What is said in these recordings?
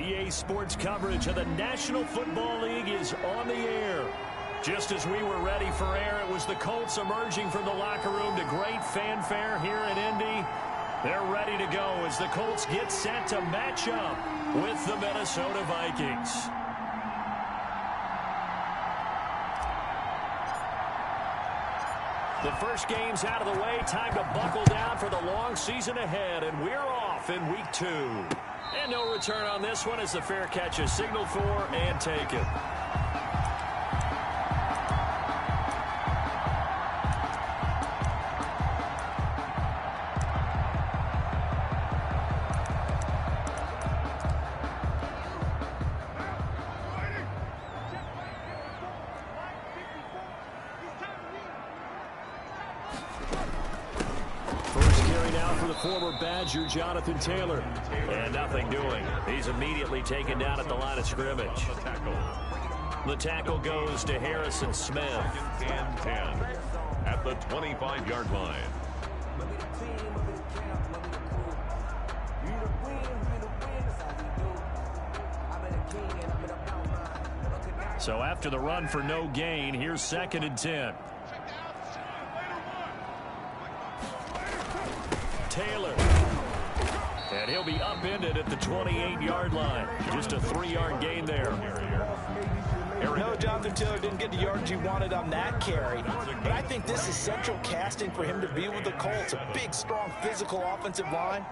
EA Sports coverage of the National Football League is on the air. Just as we were ready for air, it was the Colts emerging from the locker room to great fanfare here in Indy. They're ready to go as the Colts get set to match up with the Minnesota Vikings. The first game's out of the way. Time to buckle down for the long season ahead, and we're off in week 2. And no return on this one as the fair catch is signaled for and taken. Former Badger Jonathan Taylor. And nothing doing. He's immediately taken down at the line of scrimmage. The tackle goes to Harrison Smith. And 10 at the 25-yard line. So after the run for no gain, here's 2nd and 10. Taylor. And he'll be upended at the 28-yard line. Just a 3-yard gain there. No, Jonathan Taylor didn't get the yards he wanted on that carry. But I think this is central casting for him to be with the Colts. A big, strong, physical offensive line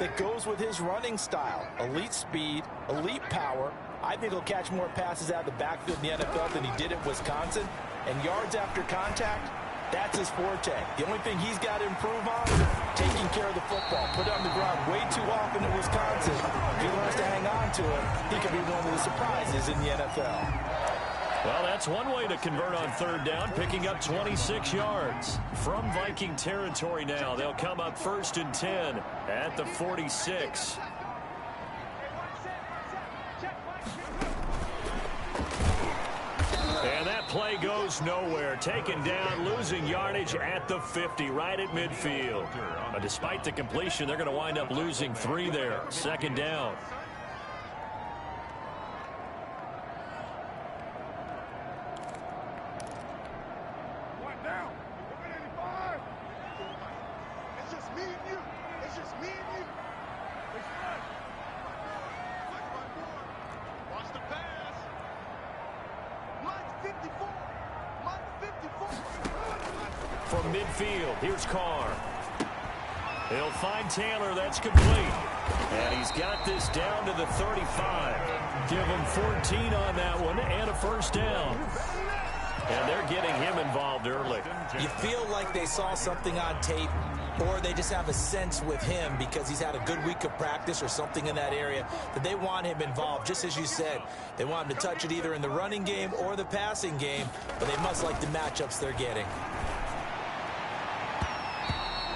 that goes with his running style. Elite speed, elite power. I think he'll catch more passes out of the backfield in the NFL than he did at Wisconsin. And yards after contact, that's his forte. The only thing he's got to improve on is taking care of the football. Put it on the ground way too often at Wisconsin. If he learns to hang on to it, he could be one of the surprises in the NFL. Well, that's one way to convert on 3rd down, picking up 26 yards. From Viking territory now, they'll come up 1st and 10 at the 46. And that play goes nowhere. Taken down, losing yardage at the 50, right at midfield. But despite the completion, they're going to wind up losing 3 there. 2nd down. From midfield, here's Carr. He'll find Taylor. That's complete. And he's got this down to the 35. Give him 14 on that one and a 1st down. And they're getting him involved early. You feel like they saw something on tape, or they just have a sense with him because he's had a good week of practice or something in that area that they want him involved. Just as you said, they want him to touch it either in the running game or the passing game, but they must like the matchups they're getting.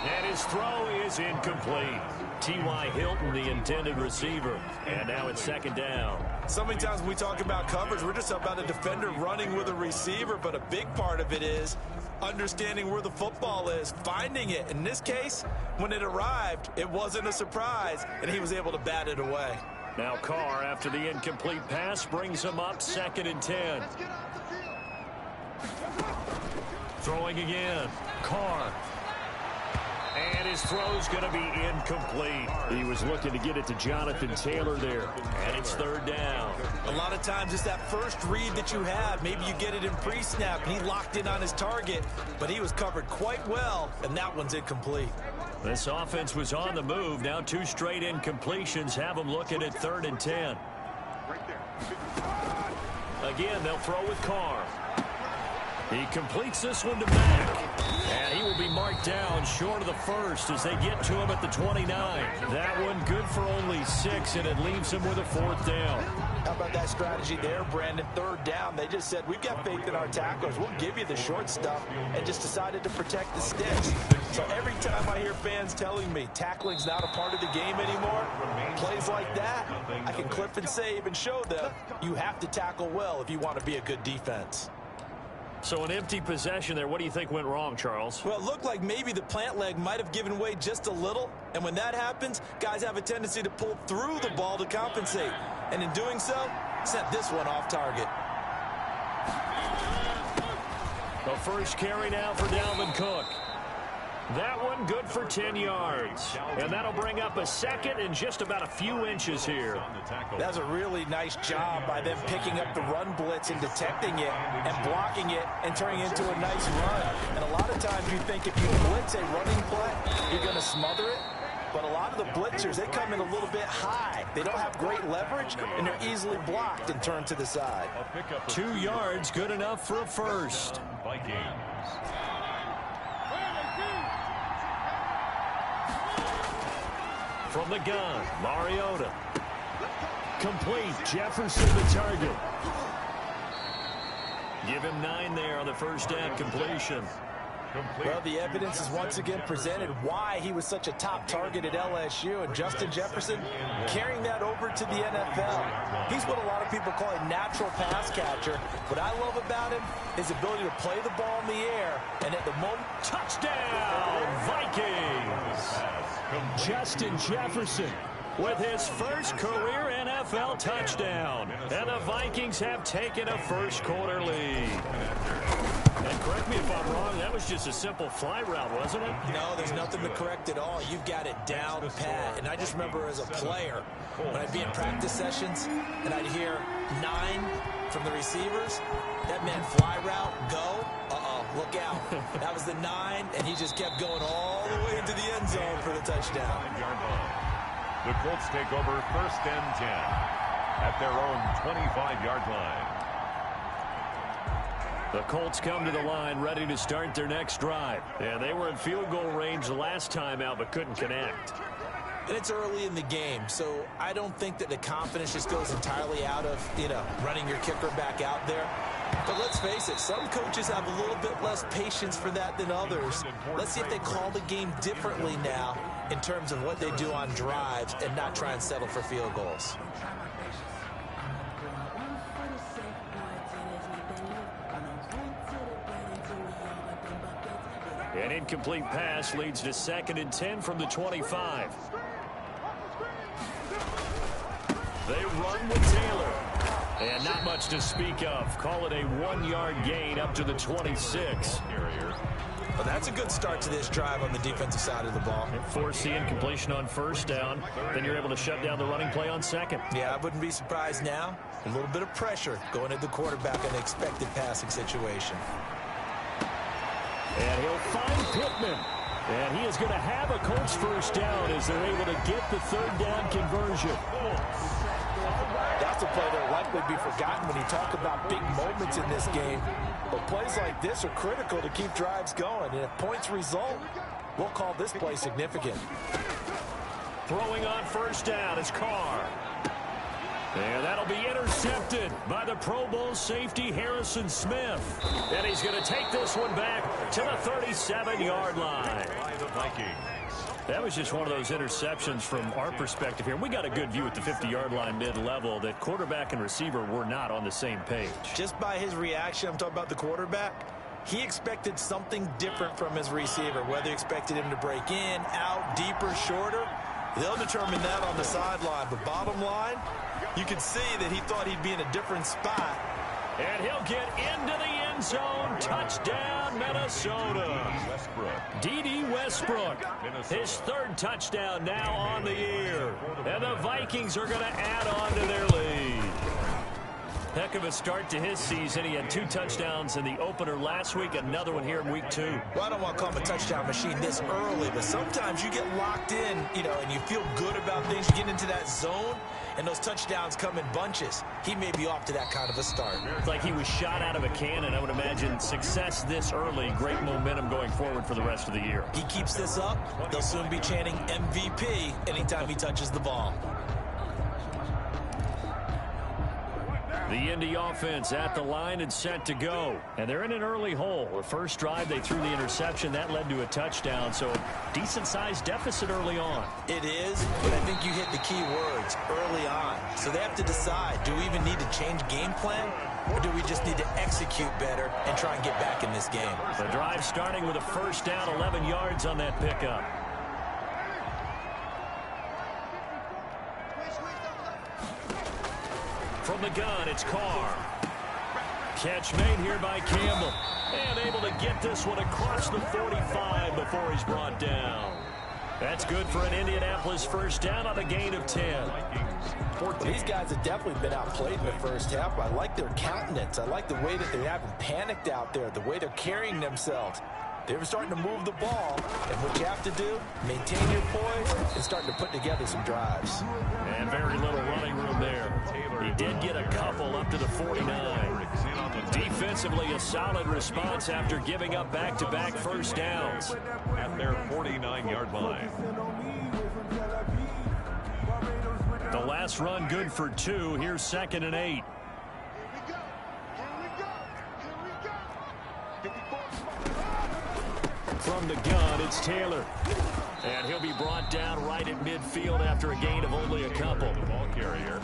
And his throw is incomplete. T.Y. Hilton, the intended receiver. And now it's 2nd down. So many times when we talk about coverage, we're just about a defender running with a receiver, but a big part of it is understanding where the football is, finding it. In this case, when it arrived, it wasn't a surprise, and he was able to bat it away. Now Carr, after the incomplete pass, brings him up 2nd and 10. Throwing again. Carr. And his throw's going to be incomplete. He was looking to get it to Jonathan Taylor there. And it's 3rd down. A lot of times it's that first read that you have. Maybe you get it in pre-snap, and he locked in on his target, but he was covered quite well, and that one's incomplete. This offense was on the move. Now 2 straight incompletions have them looking at 3rd and 10. Again, they'll throw with Carr. He completes this one to Mack. And he will be marked down short of the 1st as they get to him at the 29. That one good for only 6, and it leaves him with a 4th down. How about that strategy there, Brandon? 3rd down. They just said, we've got faith in our tacklers. We'll give you the short stuff, and just decided to protect the sticks. So every time I hear fans telling me tackling's not a part of the game anymore, plays like that, I can clip and save and show them you have to tackle well if you want to be a good defense. So an empty possession there. What do you think went wrong, Charles? Well, it looked like maybe the plant leg might have given way just a little. And when that happens, guys have a tendency to pull through the ball to compensate. and in doing so, sent this one off target. The first carry now for Dalvin Cook. That one good for 10 yards. And that'll bring up a second and just about a few inches here. That's a really nice job by them picking up the run blitz and detecting it and blocking it and turning it into a nice run. And a lot of times you think if you blitz a running play, you're going to smother it. But a lot of the blitzers, they come in a little bit high. They don't have great leverage, and they're easily blocked and turned to the side. 2 yards, good enough for a first. Vikings. From the gun, Mariota. Complete, Jefferson the target. Give him 9 there on the first down completion. Well, the evidence is once again presented why he was such a top target at LSU, and Justin Jefferson carrying that over to the NFL. He's what a lot of people call a natural pass catcher. What I love about him is his ability to play the ball in the air, and at the moment, touchdown, Vikings! Justin Jefferson with his first career NFL touchdown, and the Vikings have taken a first quarter lead. And correct me if I'm wrong, that was just a simple fly route, wasn't it? No, there's nothing to correct at all. You've got it down pat. And I just remember as a player, when I'd be in practice sessions and I'd hear 9 from the receivers, that meant fly route, go, look out. That was the 9, and he just kept going all the way into the end zone for the touchdown. The Colts take over 1st and 10 at their own 25-yard line. The Colts come to the line ready to start their next drive. And they were in field goal range the last time out but couldn't connect. And it's early in the game, so I don't think that the confidence just goes entirely out of, running your kicker back out there. But let's face it, some coaches have a little bit less patience for that than others. Let's see if they call the game differently now in terms of what they do on drives and not try and settle for field goals. An incomplete pass leads to 2nd and 10 from the 25. They run with Taylor. And not much to speak of. Call it a 1-yard gain up to the 26. Well, that's a good start to this drive on the defensive side of the ball. Force the incompletion on 1st down. Then you're able to shut down the running play on 2nd. Yeah, I wouldn't be surprised now. A little bit of pressure going at the quarterback in an expected passing situation. And he'll find Pittman. And he is going to have a Colts 1st down as they're able to get the 3rd down conversion. That's a play that will likely be forgotten when you talk about big moments in this game. But plays like this are critical to keep drives going. And if points result, we'll call this play significant. Throwing on 1st down is Carr. And that'll be intercepted by the Pro Bowl safety Harrison Smith. And he's going to take this one back to the 37-yard line. That was just one of those interceptions from our perspective here. We got a good view at the 50-yard line mid-level that quarterback and receiver were not on the same page. Just by his reaction, I'm talking about the quarterback, he expected something different from his receiver, whether he expected him to break in, out, deeper, shorter. They'll determine that on the sideline. But bottom line, you can see that he thought he'd be in a different spot. And he'll get into the end zone. Touchdown, Minnesota. D.D. Westbrook, his 3rd touchdown now on the year. And the Vikings are going to add on to their lead. Heck of a start to his season. He had 2 touchdowns in the opener last week, another one here in week 2. Well, I don't want to call him a touchdown machine this early, but sometimes you get locked in, and you feel good about things. You get into that zone, and those touchdowns come in bunches. He may be off to that kind of a start. It's like he was shot out of a cannon. I would imagine success this early, great momentum going forward for the rest of the year. He keeps this up, they'll soon be chanting MVP anytime he touches the ball. The Indy offense at the line and set to go. And they're in an early hole. The first drive, they threw the interception. That led to a touchdown, so decent-sized deficit early on. It is, but I think you hit the key words, early on. So they have to decide, do we even need to change game plan, or do we just need to execute better and try and get back in this game? The drive starting with a 1st down, 11 yards on that pickup. From the gun, it's Carr. Catch made here by Campbell. And able to get this one across the 45 before he's brought down. That's good for an Indianapolis first down on a gain of 10. These guys have definitely been outplayed in the first half. I like their countenance. I like the way that they haven't panicked out there, the way they're carrying themselves. They're starting to move the ball, and what you have to do, maintain your poise and start to put together some drives. And very little running room there. He did get a couple up to the 49. Defensively, a solid response after giving up back-to-back first downs. At their 49-yard line. The last run good for 2. Here's 2nd and 8. From the gun, it's Taylor. And he'll be brought down right at midfield after a gain of only a couple. The ball carrier.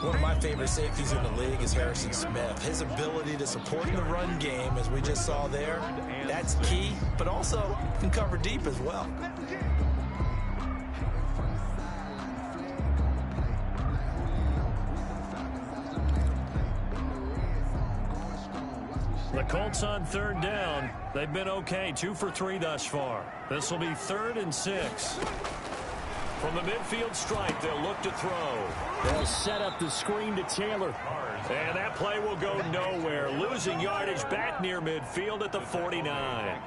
One of my favorite safeties in the league is Harrison Smith. His ability to support in the run game, as we just saw there, that's key, but also can cover deep as well. The Colts on 3rd down. They've been okay, 2 for 3 thus far. This will be 3rd and 6. From the midfield stripe, they'll look to throw. They'll set up the screen to Taylor. And that play will go nowhere. Losing yardage back near midfield at the 49.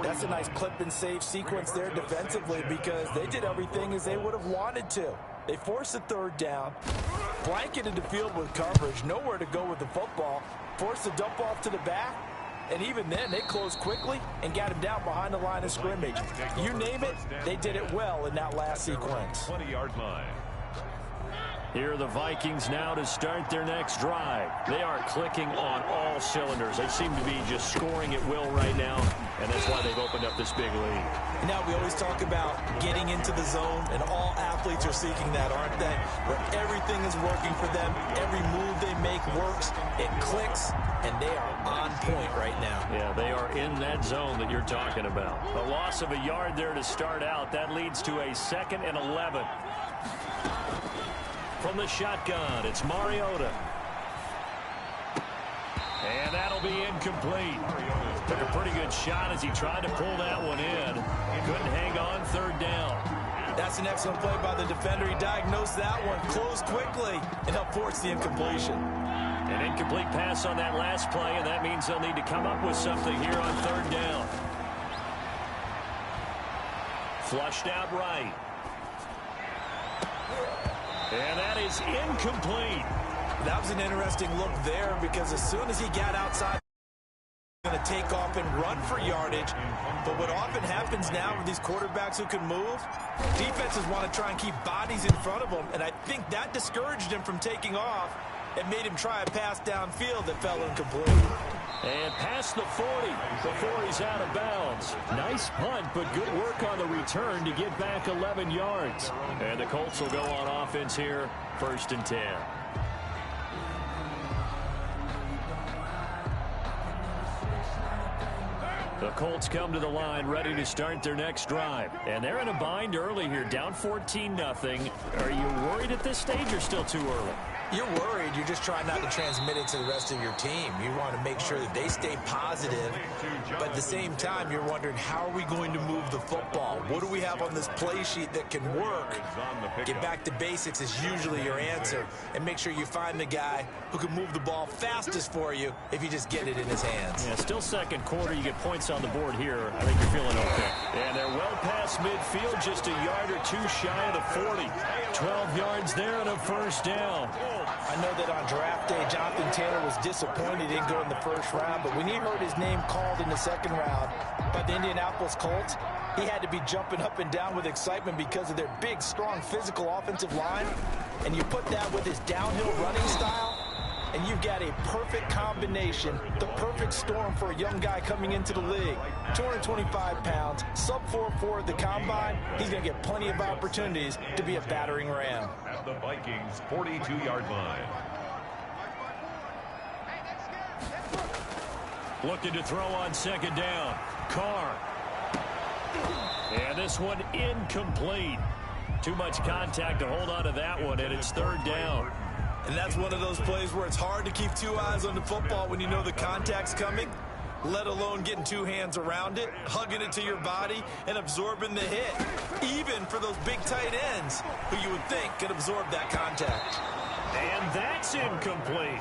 That's a nice clip and save sequence there defensively because they did everything as they would have wanted to. They forced the 3rd down, blanketed the field with coverage, nowhere to go with the football, forced the dump off to the back, and even then they closed quickly and got him down behind the line of scrimmage. You name it, they did it well in that last sequence. 20-yard line. Here are the Vikings now to start their next drive. They are clicking on all cylinders. They seem to be just scoring at will right now, and that's why they've opened up this big lead. Now, we always talk about getting into the zone, and all athletes are seeking that, aren't they? Where everything is working for them, every move they make works, it clicks, and they are on point right now. Yeah, they are in that zone that you're talking about. A loss of a yard there to start out. That leads to a 2nd and 11. From the shotgun, it's Mariota. And that'll be incomplete. Took a pretty good shot as he tried to pull that one in. Couldn't hang on 3rd down. That's an excellent play by the defender. He diagnosed that one, closed quickly, and helped force the incompletion. An incomplete pass on that last play, and that means they'll need to come up with something here on 3rd down. Flushed out right. And that is incomplete. That was an interesting look there because as soon as he got outside, he's going to take off and run for yardage. But what often happens now with these quarterbacks who can move, defenses want to try and keep bodies in front of them, and I think that discouraged him from taking off and made him try a pass downfield that fell incomplete. And past the 40 before he's out of bounds. Nice punt, but good work on the return to get back 11 yards. And the Colts will go on offense here, 1st and 10. The Colts come to the line ready to start their next drive. And they're in a bind early here, down 14-0. Are you worried at this stage or still too early? You're worried. You're just trying not to transmit it to the rest of your team. You want to make sure that they stay positive, but at the same time, you're wondering, how are we going to move the football? What do we have on this play sheet that can work? Get back to basics is usually your answer, and make sure you find the guy who can move the ball fastest for you if you just get it in his hands. Yeah, still 2nd quarter. You get points on the board here. I think you're feeling okay. And they're well past midfield, just a yard or 2 shy of the 40. 12 yards there and a 1st down. I know that on draft day, Jonathan Taylor was disappointed he didn't go in the 1st round, but when he heard his name called in the 2nd round by the Indianapolis Colts, he had to be jumping up and down with excitement because of their big, strong, physical offensive line. And you put that with his downhill running style, and you've got a perfect combination, the perfect storm for a young guy coming into the league. 225 pounds, sub 4.4 at the combine. He's going to get plenty of opportunities to be a battering ram. At the Vikings' 42-yard line. Looking to throw on 2nd down. Carr. And this one incomplete. Too much contact to hold on to that one, and it's 3rd down. And that's one of those plays where it's hard to keep two eyes on the football when you know the contact's coming, let alone getting two hands around it, hugging it to your body, and absorbing the hit, even for those big tight ends who you would think could absorb that contact. And that's incomplete.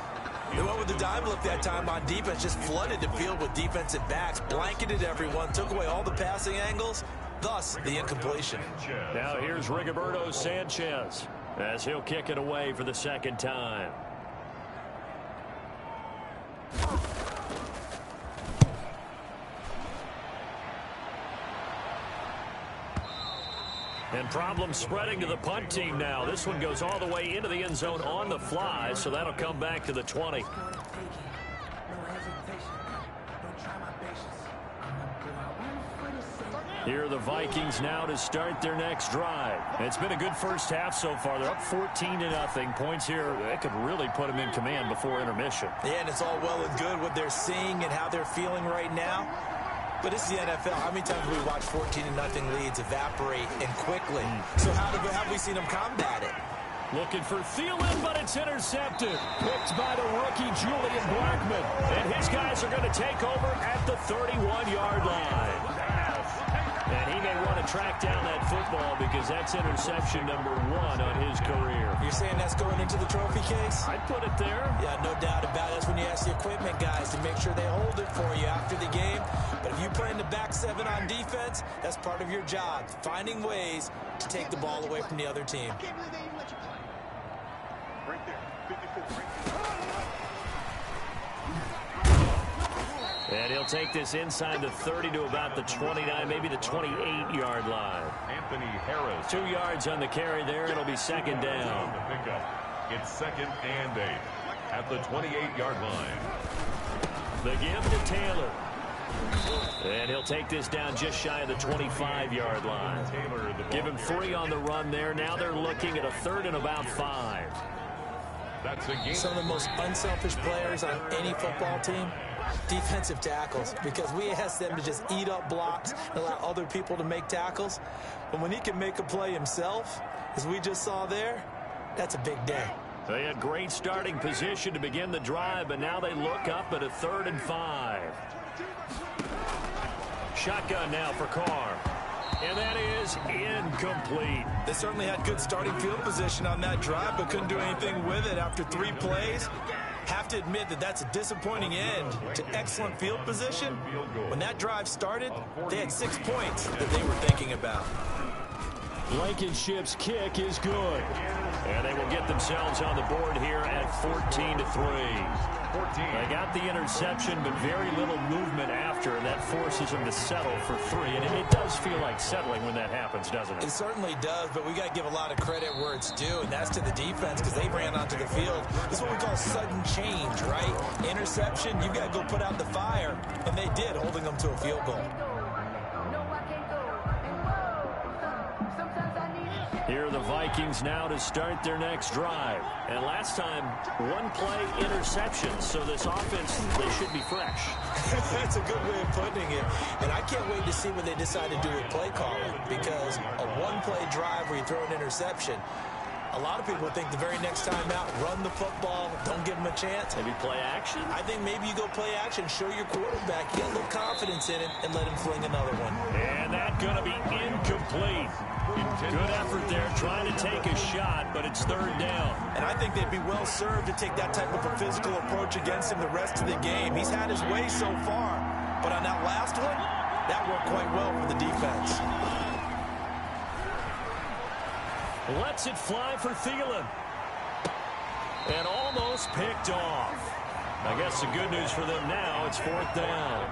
They went with the dime look that time on defense, just flooded the field with defensive backs, blanketed everyone, took away all the passing angles, thus the incompletion. Now here's Rigoberto Sanchez as he'll kick it away for the second time. And problems spreading to the punt team now. This one goes all the way into the end zone on the fly, so that'll come back to the 20. Here are the Vikings now to start their next drive. It's been a good first half so far. They're up 14-0. Points here, that could really put them in command before intermission. Yeah, and it's all well and good what they're seeing and how they're feeling right now. But this is the NFL. How many times have we watched 14-0 leads evaporate and quickly? So how have we seen them combat it? Looking for Thielen, but it's intercepted. Picked by the rookie Julian Blackmon. And his guys are going to take over at the 31-yard line. And he may want to track down that football because that's interception number 1 on his career. You're saying that's going into the trophy case? I'd put it there. Yeah, no doubt about it. That's when you ask the equipment guys to make sure they hold it for you after the game. But if you play in the back 7 on defense, that's part of your job, finding ways to take the ball away from the other team. I can't believe they even let you play. Right there, 54. And he'll take this inside the 30 to about the 29, maybe the 28-yard line. Anthony Harris. 2 yards on the carry there. It'll be second down. The pickup. It's 2nd and 8 at the 28-yard line. The give to Taylor. And he'll take this down just shy of the 25-yard line. Give him 3 on the run there. Now they're looking at a 3rd and about 5. That's a game. Some of the most unselfish players on any football team, defensive tackles, because we ask them to just eat up blocks and allow other people to make tackles. But when he can make a play himself, as we just saw there, that's a big day. They had great starting position to begin the drive, but now they look up at a 3rd and 5. Shotgun now for Carr. And that is incomplete. They certainly had good starting field position on that drive, but couldn't do anything with it after 3 plays. Have to admit that that's a disappointing end to excellent field position. When that drive started, they had 6 points that they were thinking about. Blankenship's kick is good. And they will get themselves on the board here at 14-3. They got the interception, but very little movement after, and that forces them to settle for 3. And it does feel like settling when that happens, doesn't it? It certainly does, but we got to give a lot of credit where it's due, and that's to the defense because they ran onto the field. This is what we call sudden change, right? Interception, you've got to go put out the fire, and they did, holding them to a field goal. Here are the Vikings now to start their next drive. And last time, 1-play interception. So this offense, they should be fresh. That's a good way of putting it. And I can't wait to see what they decide to do with play calling. Because a 1-play drive where you throw an interception, a lot of people think the very next time out, run the football, don't give them a chance. Maybe play action? I think maybe you go play action, show your quarterback, get a little confidence in it, and let him fling another one. And that's going to be incomplete. Good effort there, trying to take a shot, but it's 3rd down. And I think they'd be well served to take that type of a physical approach against him the rest of the game. He's had his way so far, but on that last one, that worked quite well for the defense. Lets it fly for Thielen. And almost picked off. I guess the good news for them now, it's 4th down.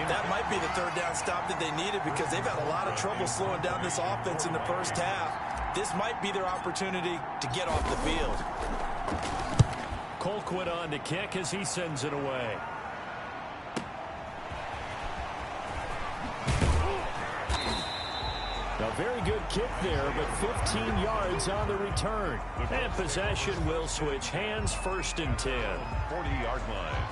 That might be the 3rd down stop that they needed because they've had a lot of trouble slowing down this offense in the first half. This might be their opportunity to get off the field. Colquitt on to kick as he sends it away. A very good kick there, but 15 yards on the return. And possession will switch hands, 1st and 10. 40-yard line.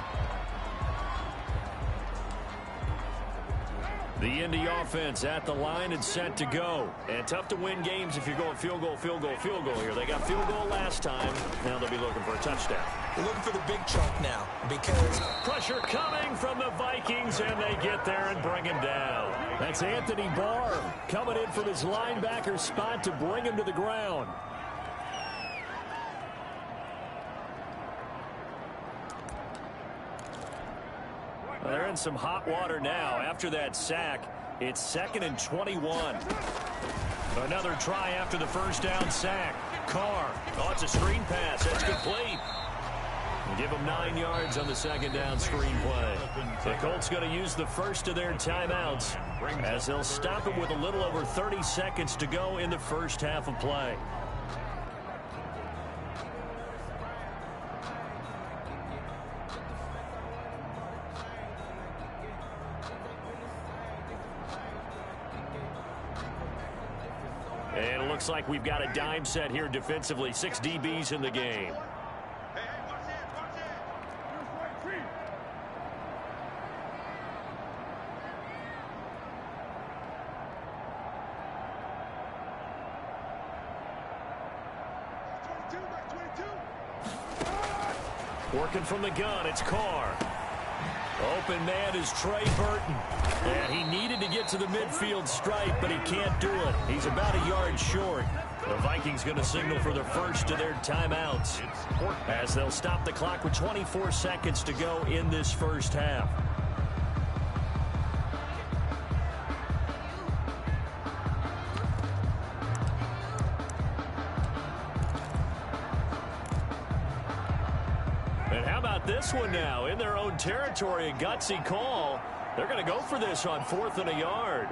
The Indy offense at the line and set to go. And tough to win games if you're going field goal, field goal, field goal here. They got field goal last time. Now they'll be looking for a touchdown. They're looking for the big chunk now because pressure coming from the Vikings, and they get there and bring him down. That's Anthony Barr coming in from his linebacker spot to bring him to the ground. Well, they're in some hot water now. After that sack, it's 2nd and 21. Another try after the first down sack. Carr. Oh, it's a screen pass. That's complete. Give them 9 yards on the second down screen play. The Colts going to use the first of their timeouts as they'll stop it with a little over 30 seconds to go in the first half of play. And it looks like we've got a dime set here defensively. 6 DBs in the game. Working from the gun, it's Carr. Open man is Trey Burton. And he needed to get to the midfield stripe, but he can't do it. He's about a yard short. The Vikings going to signal for the first of their timeouts as they'll stop the clock with 24 seconds to go in this first half. And how about this one now? In their own territory, a gutsy call. They're going to go for this on 4th and a yard.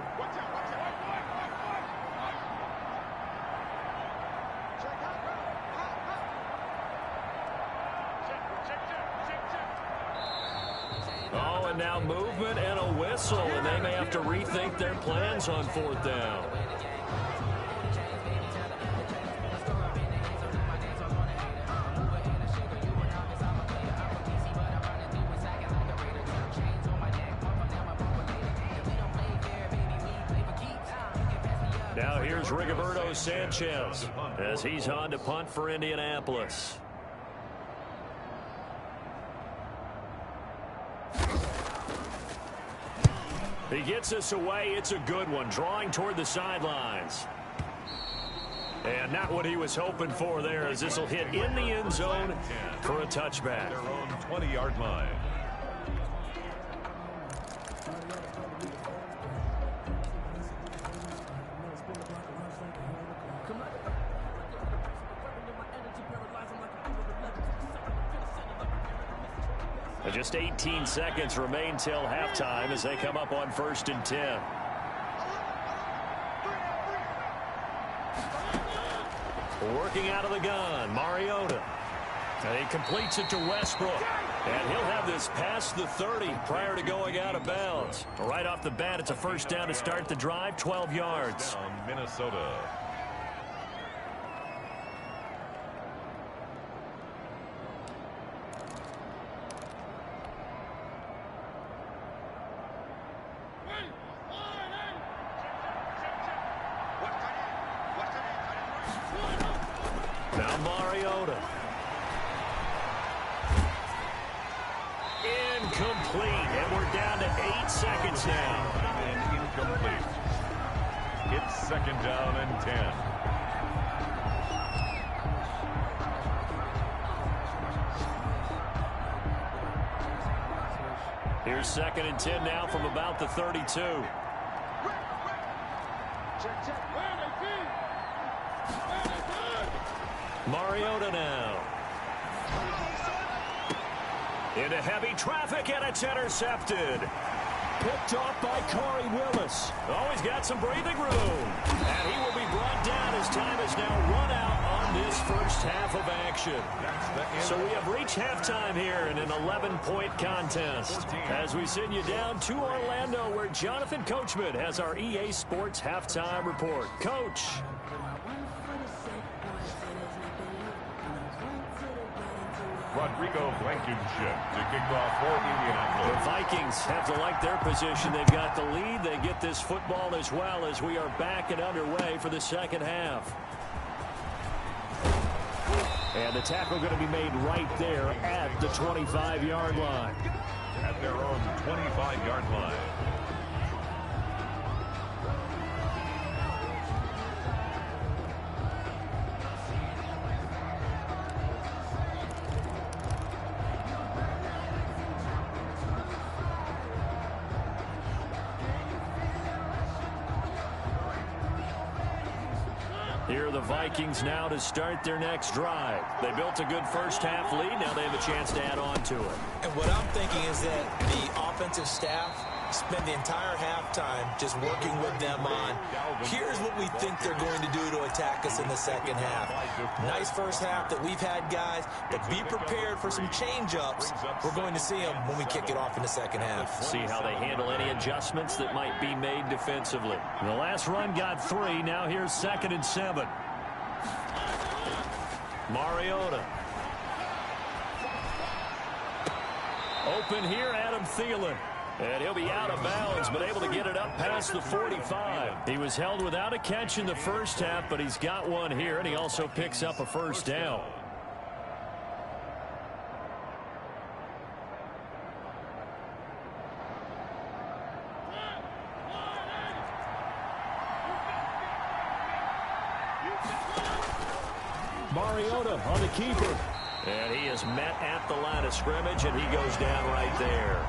Oh, and now movement and a whistle, and they may have to rethink their plans on 4th down. Now here's Rigoberto Sanchez as he's on to punt for Indianapolis. He gets us away. It's a good one. Drawing toward the sidelines. And not what he was hoping for there, as this will hit in the end zone for a touchback. Their own 20-yard line. Just 18 seconds remain till halftime as they come up on 1st and 10. Working out of the gun, Mariota. And he completes it to Westbrook. And he'll have this past the 30 prior to going out of bounds. Right off the bat, it's a first down to start the drive, 12 yards. Minnesota. Now Mariota. Incomplete, and we're down to 8 seconds now. And incomplete. It's 2nd down and 10. Here's 2nd and 10 now from about the 32. Mariota now. Into heavy traffic, and it's intercepted. Picked off by Corey Willis. Always got some breathing room. And he will be brought down as time is now run out on this first half of action. So we have reached halftime here in an 11-point contest. As we send you down to Orlando, where Jonathan Coachman has our EA Sports halftime report. Coach. Rodrigo Blankenship to kick off for Indianapolis. The Vikings have to like their position. They've got the lead. They get this football as well as we are back and underway for the second half. And the tackle going to be made right there at the 25-yard line. At their own 25-yard line. Here are the Vikings now to start their next drive. They built a good first-half lead. Now they have a chance to add on to it. And what I'm thinking is that the offensive staff spend the entire halftime just working with them on, here's what we think they're going to do to attack us in the second half. Nice first half that we've had, guys, but be prepared for some change-ups. We're going to see them when we kick it off in the second half. See how they handle any adjustments that might be made defensively. The last run got 3. Now here's 2nd and 7. Mariota. Open here, Adam Thielen. And he'll be out of bounds, but able to get it up past the 45. He was held without a catch in the first half, but he's got one here, and he also picks up a first down. Mariota on the keeper. And he is met at the line of scrimmage, and he goes down right there.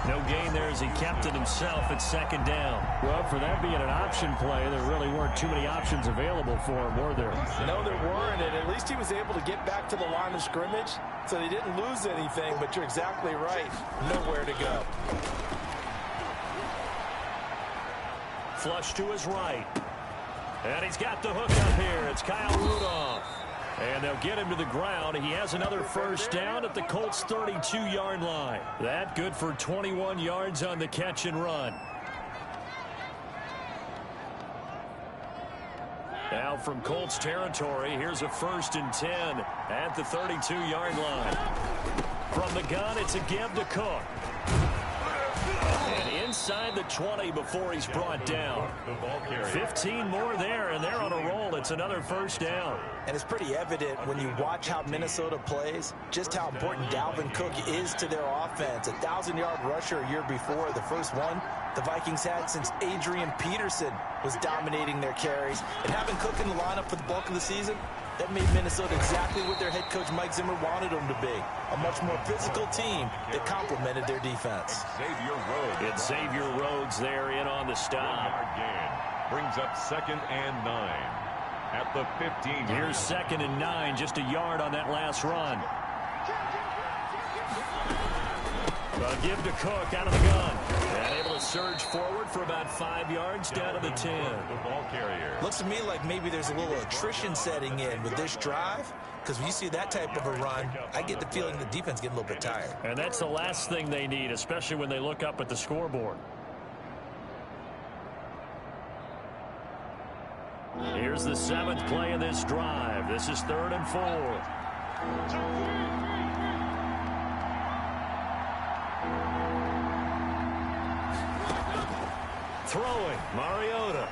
No gain there as he kept it himself at 2nd down. Well, for that being an option play, there really weren't too many options available for him, were there? No, there weren't, and at least he was able to get back to the line of scrimmage, so he didn't lose anything, but you're exactly right. Nowhere to go. Flush to his right. And he's got the hook up here. It's Kyle Rudolph. And they'll get him to the ground. He has another first down at the Colts' 32-yard line. That good for 21 yards on the catch and run. Now from Colts territory, here's a 1st and 10 at the 32-yard line. From the gun, it's a give to Cook. And inside the 20 before he's brought down. 15 more there, and they're on a roll. It's another first down. And it's pretty evident when you watch how Minnesota plays, just how important Dalvin Cook is to their offense. A 1,000-yard rusher a year before, the first one the Vikings had since Adrian Peterson was dominating their carries. And having Cook in the lineup for the bulk of the season, that made Minnesota exactly what their head coach Mike Zimmer wanted them to be. A much more physical team that complemented their defense. It's Xavier Rhodes there in on the stop. Brings up 2nd and 9 at the 15. Here's 2nd and 9, just a yard on that last run. A give to Cook out of the gun. And able to surge forward for about 5 yards down to the 10. The ball carrier. Looks to me like maybe there's a little attrition setting in with this drive, because when you see that type of a run, I get the feeling the defense getting a little bit tired. And that's the last thing they need, especially when they look up at the scoreboard. Here's the 7th play of this drive. This is 3rd and 4. Throwing, Mariota.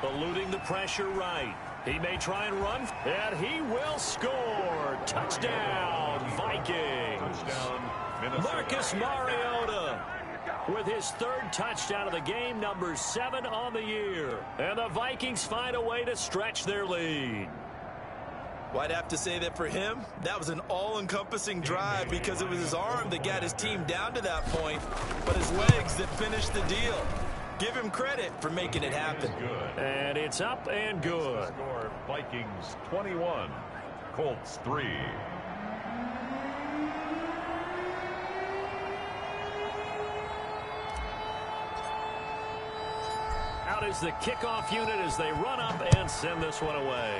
Eluding the pressure right. He may try and run, and he will score. Touchdown, Vikings. Touchdown, Minnesota. Marcus Mariota with his 3rd touchdown of the game, number 7 on the year. And the Vikings find a way to stretch their lead. Well, I'd have to say that for him, that was an all-encompassing drive because it was his arm that got his team down to that point, but his legs that finished the deal. Give him credit for making it happen. And it's up and good. Score Vikings 21, Colts 3. Out is the kickoff unit as they run up and send this one away.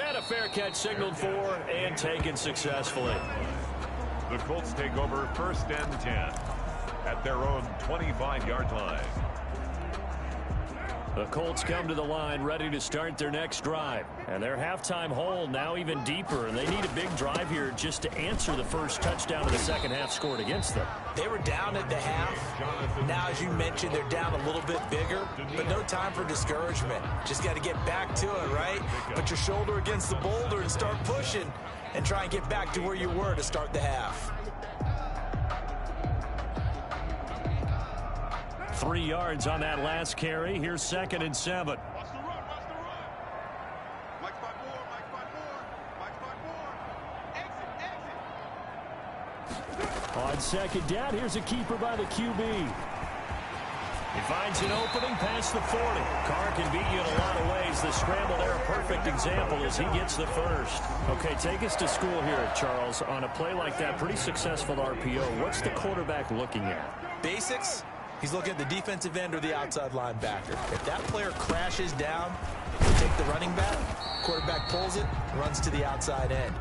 And a fair catch signaled for and taken successfully. The Colts take over 1st and 10 at their own 25-yard line. The Colts come to the line ready to start their next drive. And their halftime hole now even deeper. And they need a big drive here just to answer the first touchdown of the second half scored against them. They were down at the half. Now, as you mentioned, they're down a little bit bigger. But no time for discouragement. Just got to get back to it, right? Put your shoulder against the boulder and start pushing. And try and get back to where you were to start the half. 3 yards on that last carry. Here's 2nd and 7. Watch the run, watch the run. Mike's by 4, Mike's by 4, Mike's by 4. Exit, exit. On second down, here's a keeper by the QB. He finds an opening past the 40. Carr can beat you in a lot of ways. The scramble there, a perfect example as he gets the first. Okay, take us to school here, Charles. On a play like that, pretty successful RPO. What's the quarterback looking at? Basics. He's looking at the defensive end or the outside linebacker. If that player crashes down, take the running back, quarterback pulls it, runs to the outside end.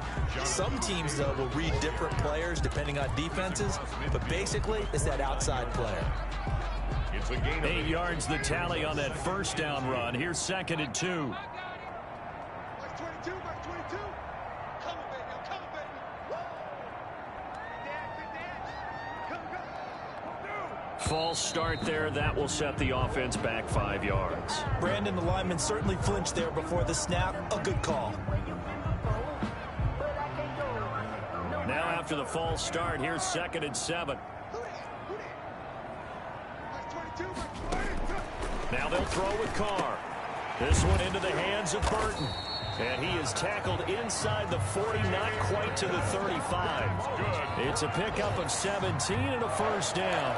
Some teams, though, will read different players depending on defenses, but basically it's that outside player. It's a gain of 8 yards the tally on that first down run. Here's 2nd and 2. Mike's 22, Mike's 22. Come on, baby, I'm coming, baby. Woo! Big dance. Come, come. False start there. That will set the offense back 5 yards. Brandon, the lineman, certainly flinched there before the snap. A good call. Now after the false start, here's 2nd and 7. Who that? Mike's 22, Mike's 22. Now they'll throw with Carr. This one into the hands of Burton. And he is tackled inside the 40, not quite to the 35. good. It's a pickup of 17 and a first down.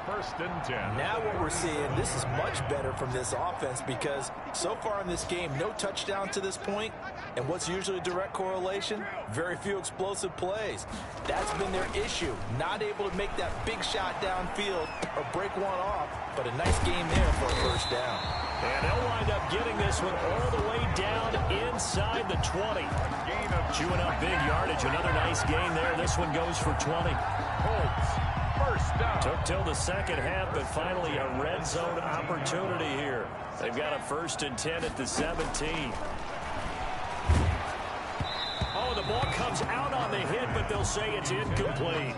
1st and 10. Now what we're seeing, this is much better from this offense because so far in this game, no touchdown to this point. And what's usually a direct correlation? Very few explosive plays. That's been their issue. Not able to make that big shot downfield or break one off. But a nice game there for a first down. And they'll wind up getting this one all the way down inside the 20. Gain of Chewing up big yardage. Another nice gain there. This one goes for 20. Colts. 1st down. Took till the second half, but finally a red zone opportunity here. They've got a 1st and 10 at the 17. Oh, the ball comes out on the hit, but they'll say it's incomplete.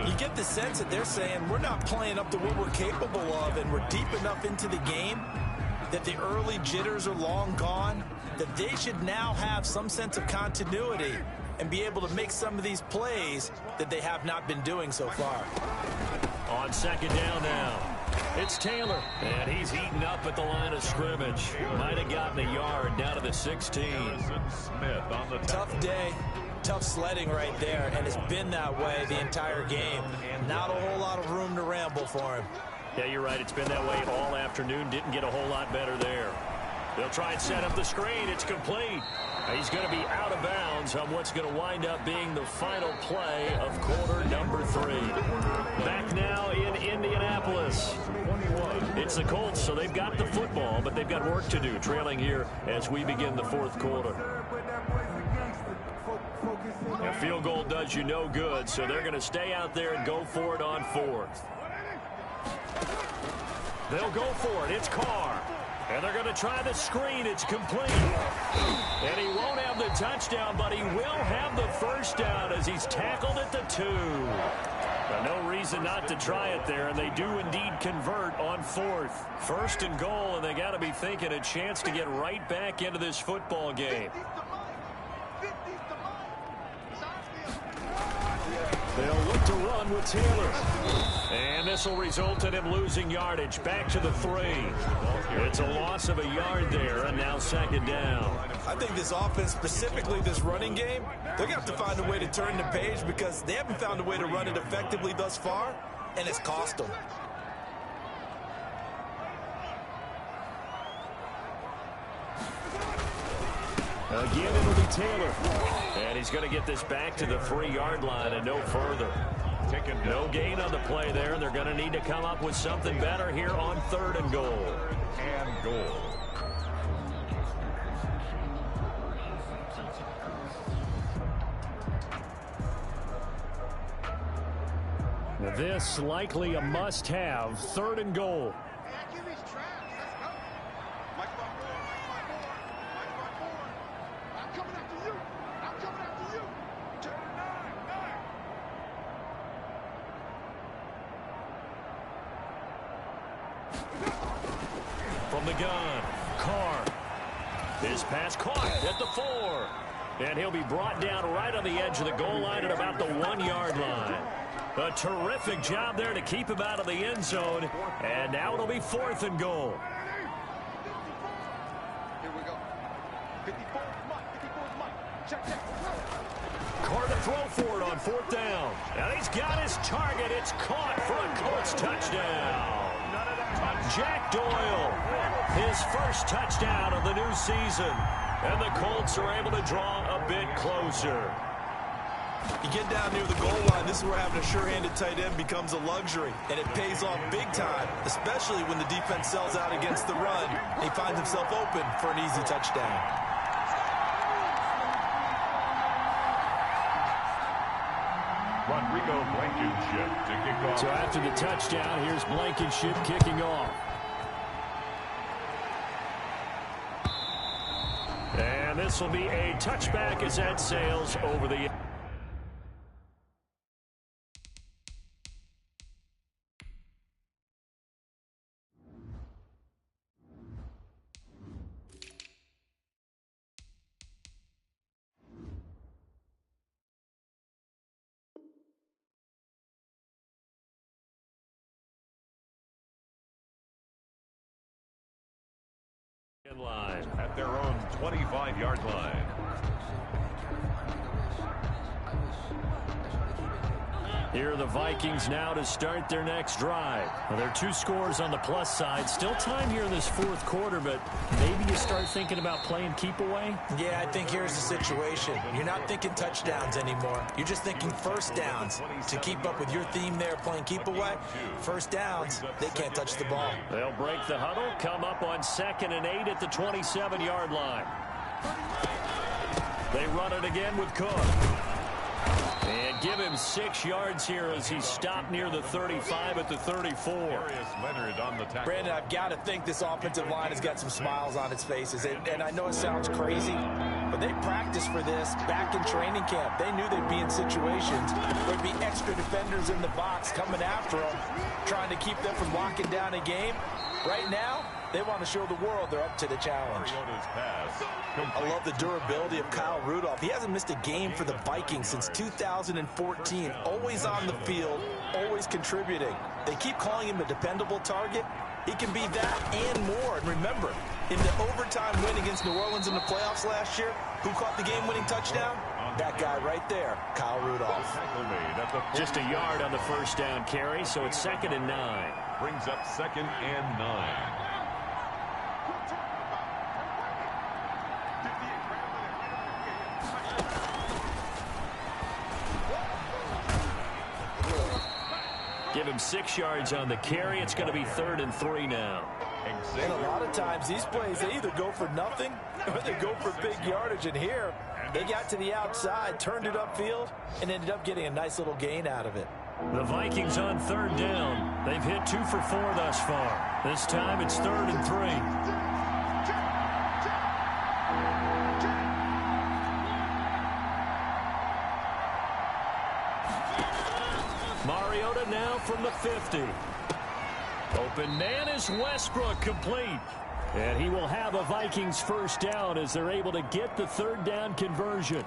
You get the sense that they're saying we're not playing up to what we're capable of, and we're deep enough into the game that the early jitters are long gone, that they should now have some sense of continuity and be able to make some of these plays that they have not been doing so far. On second down now, it's Taylor, and he's eaten up at the line of scrimmage. Might have gotten a yard down to the 16. Smith on the Tough day, tough sledding right there, and it's been that way the entire game. Not a whole lot of room to ramble for him. Yeah, you're right. It's been that way all afternoon. Didn't get a whole lot better there. They'll try and set up the screen. It's complete. He's going to be out of bounds on what's going to wind up being the final play of quarter number 3. Back now in Indianapolis. It's the Colts, so they've got the football, but they've got work to do, trailing here as we begin the 4th quarter. A field goal does you no good, so they're going to stay out there and go for it on 4th. They'll go for it. It's Carr. And they're going to try the screen. It's complete. And he won't have the touchdown, but he will have the first down as he's tackled at the 2. No reason not to try it there, and they do indeed convert on 4th. 1st and goal, and they got to be thinking a chance to get right back into this football game. They'll look to run with Taylor. And this will result in him losing yardage. Back to the 3. It's a loss of a yard there, and now second down. I think this offense, specifically this running game, they're going to have to find a way to turn the page because they haven't found a way to run it effectively thus far, and it's cost them. Again, it'll be Taylor. And he's going to get this back to the 3-yard line and no further. No gain on the play there, and they're going to need to come up with something better here on 3rd and goal. And goal. This likely a must-have. 3rd and goal. From the gun, Carr. His pass caught at the 4. And he'll be brought down right on the edge of the goal line at about the 1-yard line. A terrific job there to keep him out of the end zone. And now it'll be 4th and goal. Here we go. 54 is Mike. 54 is Mike. Check. Carr to throw for it on 4th down. And he's got his target. It's caught for a Colts touchdown. Jack Doyle, his first touchdown of the new season. And the Colts are able to draw a bit closer. You get down near the goal line, this is where having a sure-handed tight end becomes a luxury. And it pays off big time, especially when the defense sells out against the run. And he finds himself open for an easy touchdown. Rodrigo Blankenship to kick off. So after the touchdown, here's Blankenship kicking off. And this will be a touchback as that sails over the... line at their own 25-yard line. Here are the Vikings now to start their next drive. Well, there are 2 scores on the plus side. Still time here in this 4th quarter, but maybe you start thinking about playing keep away? Yeah, I think here's the situation. You're not thinking touchdowns anymore. You're just thinking first downs. To keep up with your theme there, playing keep away, first downs, they can't touch the ball. They'll break the huddle, come up on 2nd and 8 at the 27-yard line. They run it again with Cook. And give him 6 yards here as he's stopped near the 35 at the 34. Leonard on the tackle. Brandon, I've got to think this offensive line has got some smiles on its faces. And I know it sounds crazy, but they practiced for this back in training camp. They knew they'd be in situations where there'd be extra defenders in the box coming after them, trying to keep them from locking down a game. Right now, they want to show the world they're up to the challenge. I love the durability of Kyle Rudolph. He hasn't missed a game for the Vikings since 2014. Always on the field, always contributing. They keep calling him a dependable target. He can be that and more. And remember, in the overtime win against New Orleans in the playoffs last year, who caught the game-winning touchdown? That guy right there, Kyle Rudolph. Just a yard on the first down carry, so it's 2nd and 9. Brings up 2nd and 9. Give him 6 yards on the carry. It's going to be 3rd and 3 now. And a lot of times these plays, they either go for nothing or they go for big yardage. And here, they got to the outside, turned it upfield, and ended up getting a nice little gain out of it. The Vikings on 3rd down. They've hit 2 for 4 thus far. This time it's 3rd and 3. Mariota now from the 50. Open man is Westbrook, complete. And he will have a Vikings first down as they're able to get the 3rd down conversion.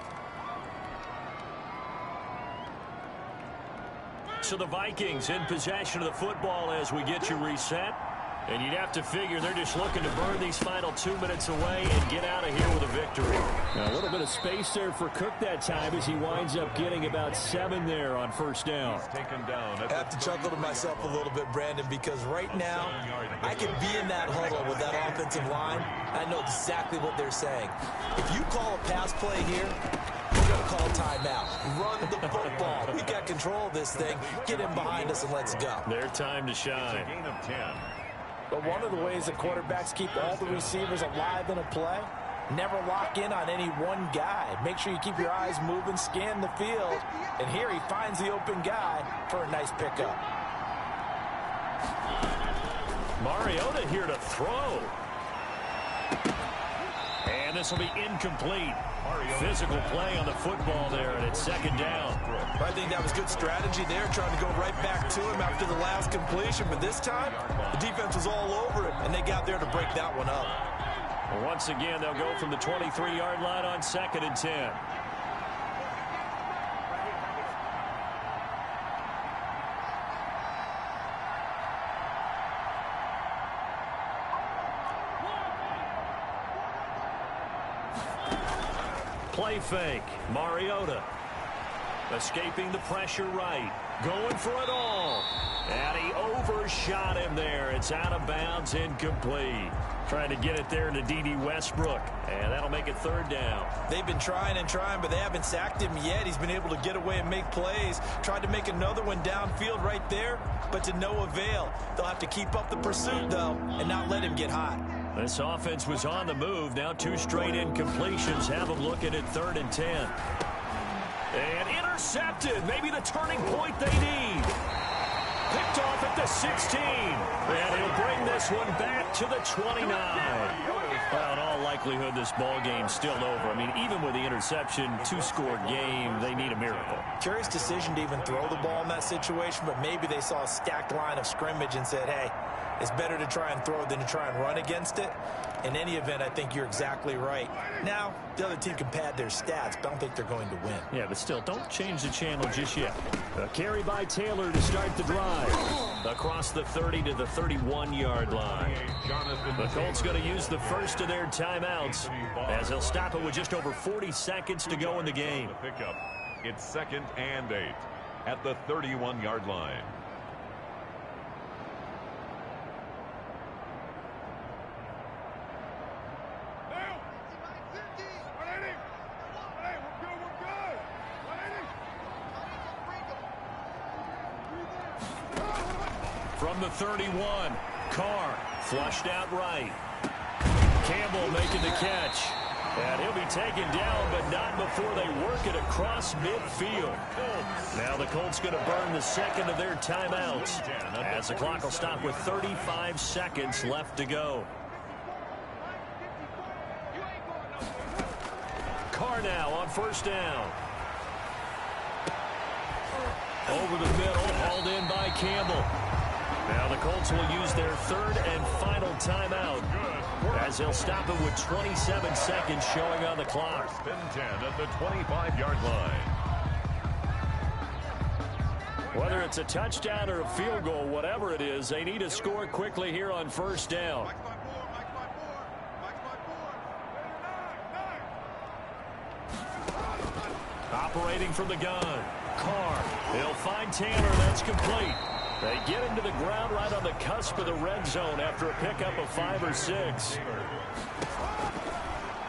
So the Vikings in possession of the football as we get you reset. And you'd have to figure they're just looking to burn these final 2 minutes away and get out of here with a victory. Now, a little bit of space there for Cook that time as he winds up getting about 7 there on first down. Taken down. I have to chuckle to myself a little bit, Brandon, because right now I could be in that huddle with that offensive line. I know exactly what they're saying. If you call a pass play here, we're going to call timeout. Run the football. We got control of this thing. Get in behind us and let's go. Their time to shine. Gain of 10. But one of the ways that quarterbacks keep all the receivers alive in a play, never lock in on any one guy. Make sure you keep your eyes moving, scan the field. And here he finds the open guy for a nice pickup. Mariota here to throw. And this will be incomplete. Physical play on the football there, and it's second down. I think that was good strategy there, trying to go right back to him after the last completion. But this time, the defense was all over it, and they got there to break that one up. Once again, they'll go from the 23-yard line on 2nd and 10. Play fake. Mariota escaping the pressure right. Going for it all. And he overshot him there. It's out of bounds, incomplete. Trying to get it there to D.D. Westbrook. And that'll make it 3rd down. They've been trying and trying, but they haven't sacked him yet. He's been able to get away and make plays. Tried to make another one downfield right there, but to no avail. They'll have to keep up the pursuit, though, and not let him get hot. This offense was on the move. Now 2 straight incompletions have them looking at 3rd and 10. And intercepted. Maybe the turning point they need. Picked off at the 16. And he'll bring this one back to the 29. Well, in all likelihood, this ball game's still over. I mean, even with the interception, 2-score game, they need a miracle. Curious decision to even throw the ball in that situation, but maybe they saw a stacked line of scrimmage and said, hey, it's better to try and throw than to try and run against it. In any event, I think you're exactly right. Now, the other team can pad their stats, but I don't think they're going to win. Yeah, but still, don't change the channel just yet. A carry by Taylor to start the drive. Across the 30 to the 31-yard line. The Colts going to use the first of their timeouts as they'll stop it with just over 40 seconds to go in the game. It's 2nd and 8 at the 31-yard line. From the 31, Carr flushed out right. Campbell making the catch. And he'll be taken down, but not before they work it across midfield. Now the Colts going to burn the second of their timeouts as the clock will stop with 35 seconds left to go. Carr now on 1st down. Over the middle, hauled in by Campbell. Now the Colts will use their 3rd and final timeout as they'll stop it with 27 seconds showing on the clock. 10 at the 25-yard line. Whether it's a touchdown or a field goal, whatever it is, they need to score quickly here on 1st down. Operating from the gun. Carr. He'll find Taylor. That's complete. They get him to the ground right on the cusp of the red zone after a pickup of 5 or 6.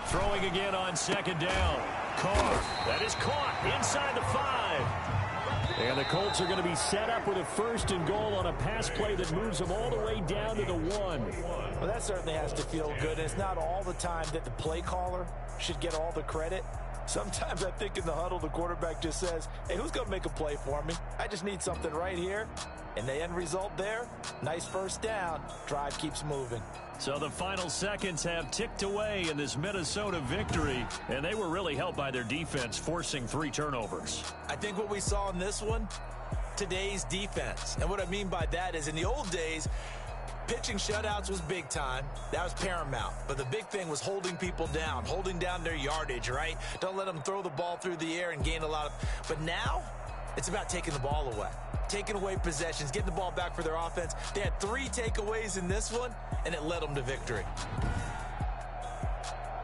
Throwing again on 2nd down. Carr. That is caught inside the 5. And the Colts are going to be set up with a 1st and goal on a pass play that moves them all the way down to the 1. Well, that certainly has to feel good. It's not all the time that the play caller should get all the credit. Sometimes I think in the huddle, the quarterback just says, hey, who's going to make a play for me? I just need something right here. And the end result there, nice 1st down. Drive keeps moving. So the final seconds have ticked away in this Minnesota victory, and they were really helped by their defense forcing 3 turnovers. I think what we saw in this one, today's defense. And what I mean by that is in the old days, pitching shutouts was big time. That was paramount. But the big thing was holding people down, holding down their yardage, right? Don't let them throw the ball through the air and gain a lot of... But now, it's about taking the ball away. Taking away possessions, getting the ball back for their offense. They had 3 takeaways in this one, and it led them to victory.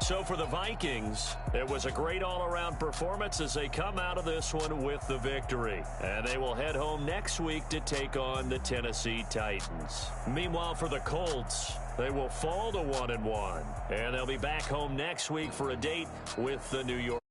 So for the Vikings, it was a great all-around performance as they come out of this one with the victory. And they will head home next week to take on the Tennessee Titans. Meanwhile, for the Colts, they will fall to 1-1. And they'll be back home next week for a date with the New York